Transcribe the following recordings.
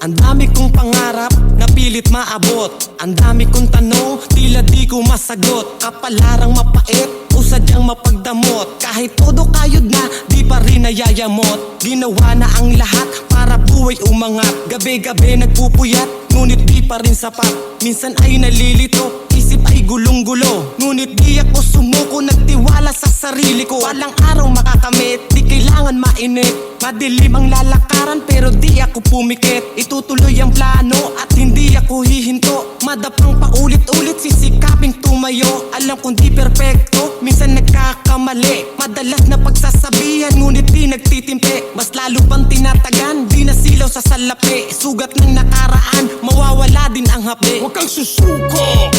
Ang dami kong pangarap na pilit maabot. Ang dami kong tanong, tila di ko masagot. Kapalarang mapait o sadyang mapagdamot. Kahit todo kayod na, di pa rin nayayamot. Ginawa na ang lahat para buhay umangat. Gabi-gabi nagpupuyat, ngunit di pa rin sapat. Minsan ay nalilito, isip ay gulong-gulo. Ngunit di ako sumuko, nagtiwala sa sarili ko. Walang araw makakamit, di kailangan mainit. Madilim ang lalakaran pero di ako pumikit. Itutuloy ang plano at hindi ako hihinto. Madapang paulit-ulit, sisikaping tumayo. Alam kong di perpekto, minsan nagkakamali. Madalas na pagsasabihan, ngunit di nagtitimpe. Mas lalo pang tinatagan, di nasilaw sa salapi. Sugat ng nakaraan, mawawala din ang hapdi. Huwag kang susuko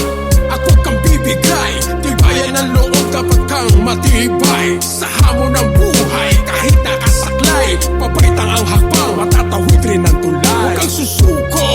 at huwag kang bibigay. Tibayan ng loob, dapat kang matibay. Sa hamon ng buhay, kahit nakasaklay, papaitang ang hakbang, matatawid rin ang tulay. Huwag kang susuko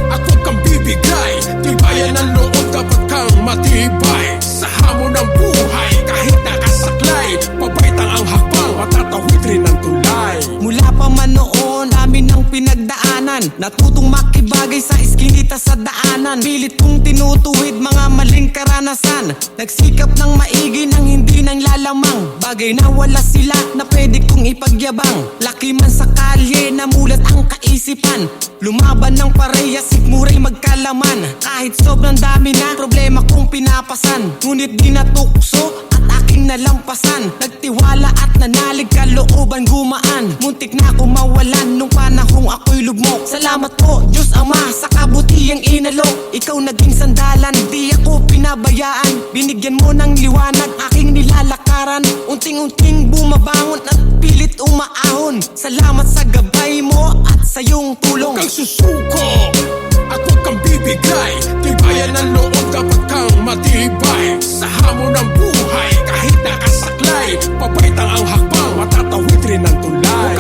at huwag kang bibigay. Tibayan ng loob, dapat kang matibay. Sa hamon ng buhay, kahit nakasaklay, papaitang ang hakbang, matatawid rin ang tulay. Mula pa man noon, amin ang pinagdaanan. Natutong makibagay sa iskinita sa daanan. Pilit kong tinutuwid mga maling karanasan. Nagsikap ng maigi nang hindi nang lalamang. Bagay na wala sila na pwede kong ipagyabang. Laki man sa kalye, namulat ang kaisipan. Lumaban ng pareya, sikmuray magkalaman. Kahit sobrang dami na problema kong pinapasan, ngunit di natukso at aking nalampasan. Nagtiwala at nanalig, kalooban gumaan. Muntik na akong mawalan nung panahong ako'y lugmok. Salamat po Diyos Ama sa kabutihang inalok. Ikaw naging sandalan, di ako pinabayaan. Binigyan mo ng liwanag aking nilalakaran. Unting-unting bumabangon at pilit umaahon. Salamat sa gabay mo at sa iyong tulong. Huwag kang susuko at huwag kang bibigay. Tibayan ng loob, dapat kang matibay. Sa hamon ng buhay, kahit nakasaklay, papaitang ang hakbang, matatawid rin ang tulay.